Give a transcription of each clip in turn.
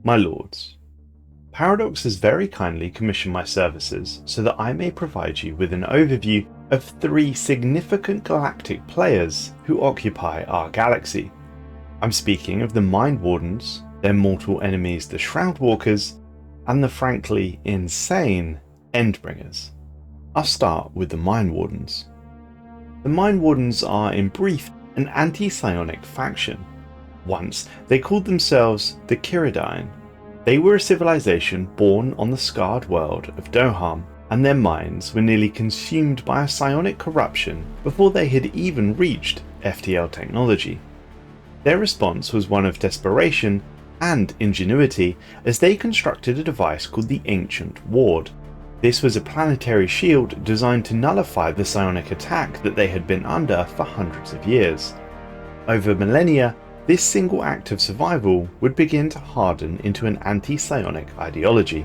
My lords, Paradox has very kindly commissioned my services so that I may provide you with an overview of 3 significant galactic players who occupy our galaxy. I'm speaking of the Mindwardens, their mortal enemies the Shroudwalkers, and the frankly insane Endbringers. I'll start with the Mindwardens. The Mindwardens are, in brief, an anti-psionic faction. Once, they called themselves the Kiridine. They were a civilization born on the scarred world of Doham, and their minds were nearly consumed by a psionic corruption before they had even reached FTL technology. Their response was one of desperation and ingenuity as they constructed a device called the Ancient Ward. This was a planetary shield designed to nullify the psionic attack that they had been under for hundreds of years. Over millennia, this single act of survival would begin to harden into an anti-psionic ideology.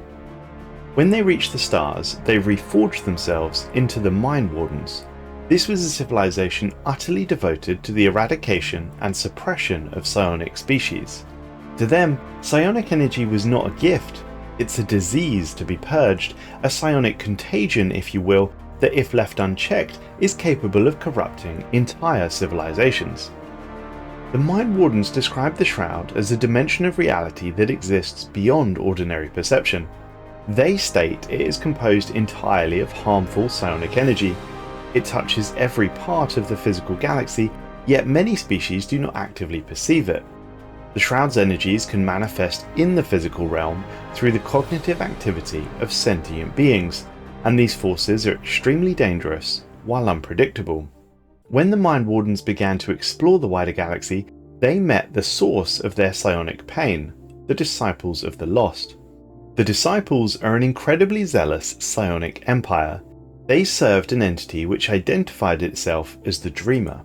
When they reached the stars, they reforged themselves into the Mindwardens. This was a civilization utterly devoted to the eradication and suppression of psionic species. To them, psionic energy was not a gift, it's a disease to be purged, a psionic contagion, if you will, that if left unchecked is capable of corrupting entire civilizations. The Mindwardens describe the Shroud as a dimension of reality that exists beyond ordinary perception. They state it is composed entirely of harmful psionic energy. It touches every part of the physical galaxy, yet many species do not actively perceive it. The Shroud's energies can manifest in the physical realm through the cognitive activity of sentient beings, and these forces are extremely dangerous while unpredictable. When the Mindwardens began to explore the wider galaxy, they met the source of their psionic pain, the Disciples of the Lost. The Disciples are an incredibly zealous psionic empire. They served an entity which identified itself as the Dreamer.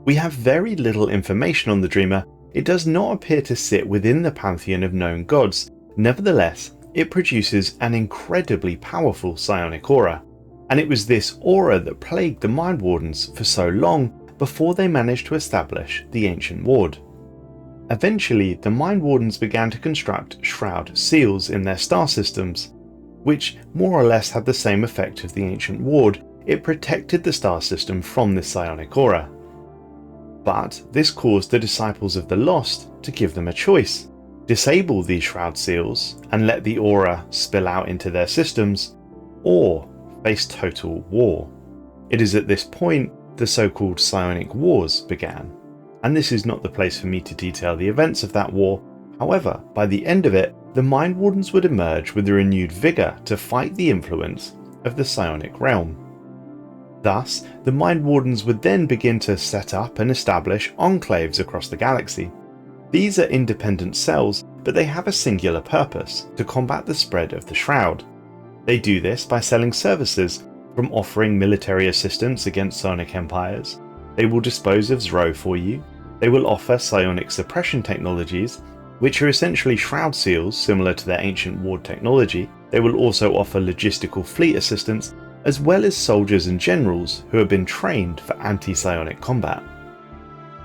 We have very little information on the Dreamer. It does not appear to sit within the pantheon of known gods. Nevertheless, it produces an incredibly powerful psionic aura, and it was this aura that plagued the Mindwardens for so long before they managed to establish the Ancient Ward. Eventually, the Mindwardens began to construct Shroud seals in their star systems, which more or less had the same effect of the Ancient Ward. It protected the star system from this psionic aura. But this caused the Disciples of the Lost to give them a choice: disable these Shroud seals and let the aura spill out into their systems, or face total war. It is at this point the so-called Psionic Wars began, and this is not the place for me to detail the events of that war. However, by the end of it, the Mindwardens would emerge with a renewed vigour to fight the influence of the psionic realm. Thus, the Mindwardens would then begin to set up and establish enclaves across the galaxy. These are independent cells, but they have a singular purpose: to combat the spread of the Shroud. They do this by selling services, from offering military assistance against psionic empires. They will dispose of Zro for you. They will offer psionic suppression technologies, which are essentially Shroud seals similar to their Ancient Ward technology. They will also offer logistical fleet assistance, as well as soldiers and generals who have been trained for anti-psionic combat.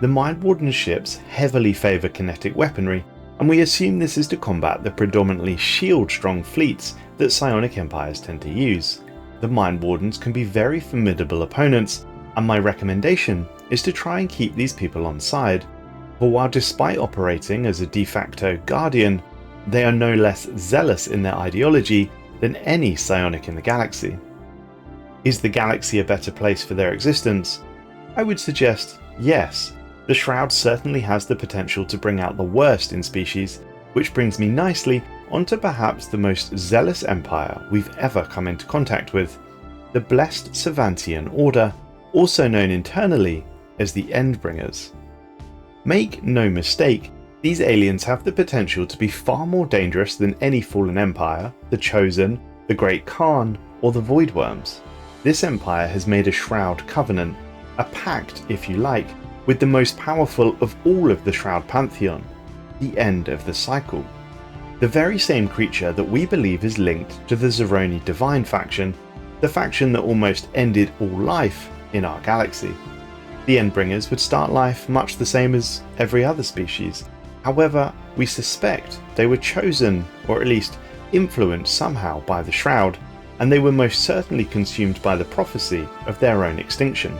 The Mindwarden ships heavily favour kinetic weaponry, and we assume this is to combat the predominantly shield-strong fleets that psionic empires tend to use. The Mindwardens can be very formidable opponents, and my recommendation is to try and keep these people on side, for while despite operating as a de facto guardian, they are no less zealous in their ideology than any psionic in the galaxy. Is the galaxy a better place for their existence? I would suggest yes. The Shroud certainly has the potential to bring out the worst in species, which brings me nicely onto perhaps the most zealous empire we've ever come into contact with, the Blessed Savantian Order, also known internally as the Endbringers. Make no mistake, these aliens have the potential to be far more dangerous than any fallen empire, the Chosen, the Great Khan, or the Voidworms. This empire has made a Shroud covenant, a pact if you like, with the most powerful of all of the Shroud pantheon, the End of the Cycle. The very same creature that we believe is linked to the Zeroni Divine faction, the faction that almost ended all life in our galaxy. The Endbringers would start life much the same as every other species, However, we suspect they were chosen, or at least influenced somehow by the Shroud, and they were most certainly consumed by the prophecy of their own extinction.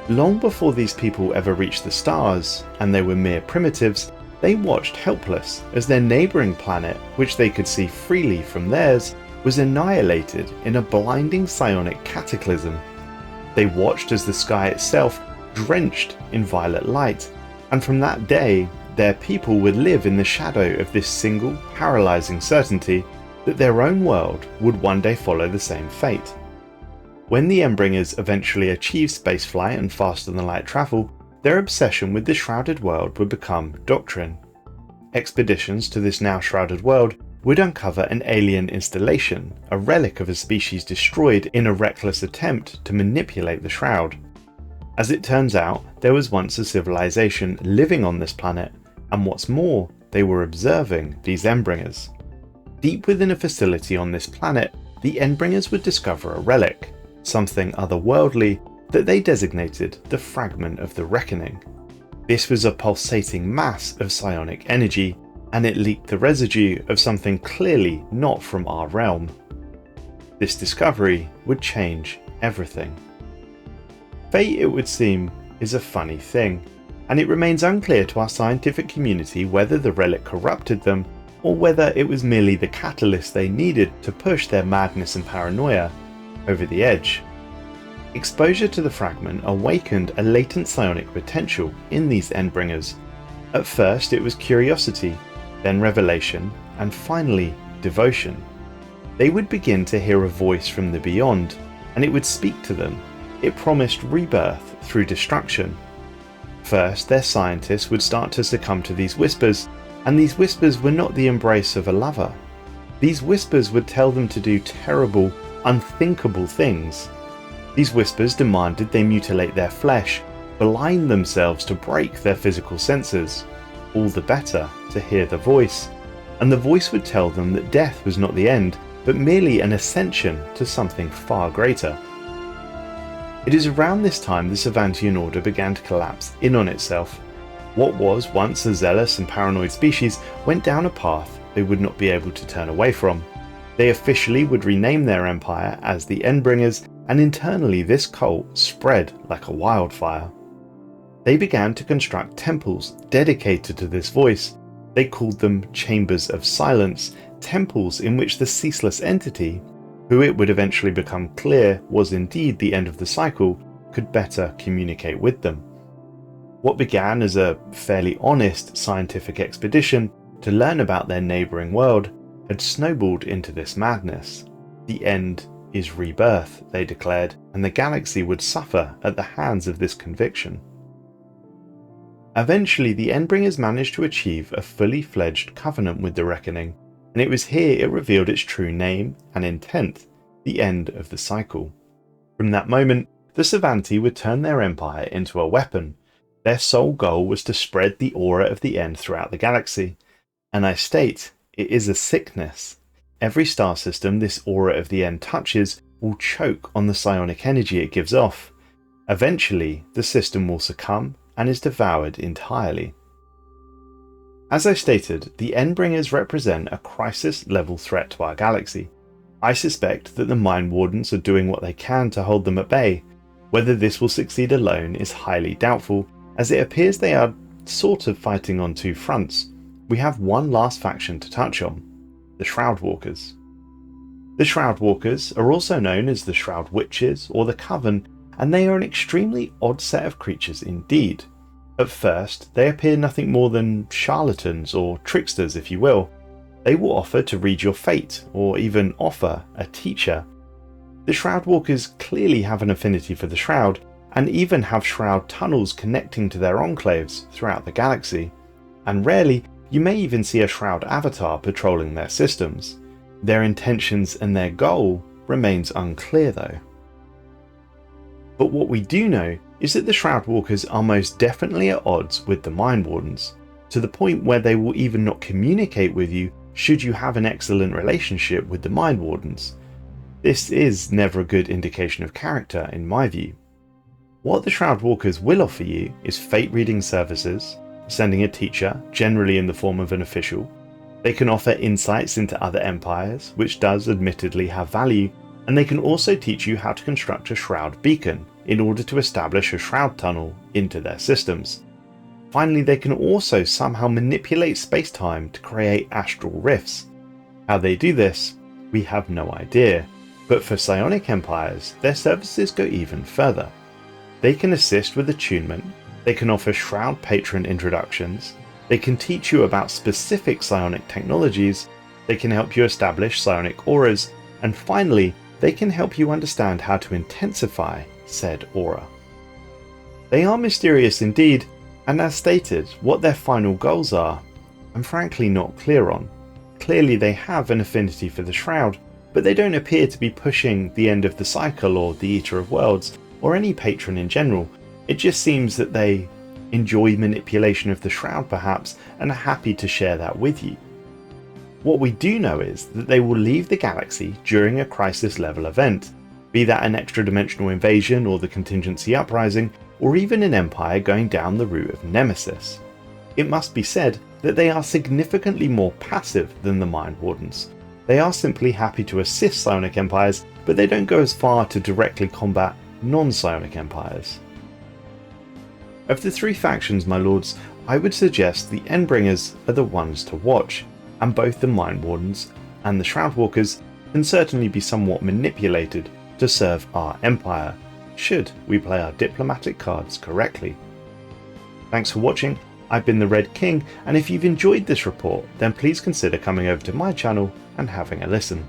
Long before these people ever reached the stars, and they were mere primitives, they watched helpless as their neighbouring planet, which they could see freely from theirs, was annihilated in a blinding psionic cataclysm. They watched as the sky itself drenched in violet light, and from that day their people would live in the shadow of this single paralysing certainty that their own world would one day follow the same fate. When the Endbringers eventually achieved spaceflight and faster-than-light travel, their obsession with the shrouded world would become doctrine. Expeditions to this now shrouded world would uncover an alien installation, a relic of a species destroyed in a reckless attempt to manipulate the Shroud. As it turns out, there was once a civilization living on this planet, and what's more, they were observing these Endbringers. Deep within a facility on this planet, the Endbringers would discover a relic, something otherworldly that they designated the Fragment of the Reckoning. This was a pulsating mass of psionic energy, and it leaked the residue of something clearly not from our realm. This discovery would change everything. Fate, it would seem, is a funny thing, and it remains unclear to our scientific community whether the relic corrupted them, or whether it was merely the catalyst they needed to push their madness and paranoia over the edge. Exposure to the fragment awakened a latent psionic potential in these Endbringers. At first it was curiosity, then revelation, and finally devotion. They would begin to hear a voice from the beyond, and it would speak to them. It promised rebirth through destruction. First, their scientists would start to succumb to these whispers, and these whispers were not the embrace of a lover. These whispers would tell them to do terrible, unthinkable things. These whispers demanded they mutilate their flesh, blind themselves to break their physical senses, all the better to hear the voice, and the voice would tell them that death was not the end, but merely an ascension to something far greater. It is around this time the Savantian order began to collapse in on itself. What was once a zealous and paranoid species went down a path they would not be able to turn away from. They officially would rename their empire as the Endbringers, and internally this cult spread like a wildfire. They began to construct temples dedicated to this voice. They called them Chambers of Silence, temples in which the ceaseless entity, who it would eventually become clear was indeed the end of the cycle, could better communicate with them. What began as a fairly honest scientific expedition to learn about their neighbouring world had snowballed into this madness. The end is rebirth, they declared, and the galaxy would suffer at the hands of this conviction. Eventually, the Endbringers managed to achieve a fully fledged covenant with the Reckoning, and it was here it revealed its true name and intent, the end of the cycle. From that moment, the Savanti would turn their empire into a weapon. Their sole goal was to spread the aura of the end throughout the galaxy, and I state, it is a sickness. Every star system this aura of the end touches will choke on the psionic energy it gives off. Eventually, the system will succumb and is devoured entirely. As I stated, the Endbringers represent a crisis-level threat to our galaxy. I suspect that the Mindwardens are doing what they can to hold them at bay. Whether this will succeed alone is highly doubtful, as it appears they are sort of fighting on two fronts. We have one last faction to touch on, the Shroudwalkers. The Shroudwalkers are also known as the Shroud Witches or the Coven, and they are an extremely odd set of creatures indeed. At first, they appear nothing more than charlatans or tricksters, if you will. They will offer to read your fate, or even offer a teacher. The Shroudwalkers clearly have an affinity for the Shroud, and even have Shroud tunnels connecting to their enclaves throughout the galaxy. And rarely, you may even see a Shroud avatar patrolling their systems. Their intentions and their goal remains unclear though. But what we do know is that the Shroudwalkers are most definitely at odds with the Mindwardens, to the point where they will even not communicate with you should you have an excellent relationship with the Mindwardens. This is never a good indication of character in my view. What the Shroudwalkers will offer you is fate reading services, sending a teacher, generally in the form of an official. They can offer insights into other empires, which does admittedly have value, and they can also teach you how to construct a Shroud beacon in order to establish a Shroud tunnel into their systems. Finally, they can also somehow manipulate space-time to create astral rifts. How they do this, we have no idea, but for psionic empires, their services go even further. They can assist with attunement, they can offer Shroud patron introductions, they can teach you about specific psionic technologies, they can help you establish psionic auras, and finally, they can help you understand how to intensify said aura. They are mysterious indeed, and as stated, what their final goals are, I'm frankly not clear on. Clearly they have an affinity for the Shroud, but they don't appear to be pushing the end of the cycle or the Eater of Worlds, or any patron in general. It just seems that they enjoy manipulation of the Shroud perhaps, and are happy to share that with you. What we do know is that they will leave the galaxy during a crisis level event, be that an extra dimensional invasion or the contingency uprising, or even an empire going down the route of Nemesis. It must be said that they are significantly more passive than the Mindwardens. They are simply happy to assist psionic empires, but they don't go as far to directly combat non-psionic empires. Of the three factions, my lords, I would suggest the Endbringers are the ones to watch, and both the Mindwardens and the Shroudwalkers can certainly be somewhat manipulated to serve our empire, should we play our diplomatic cards correctly. Thanks for watching, I've been the Red King, and if you've enjoyed this report, then please consider coming over to my channel and having a listen.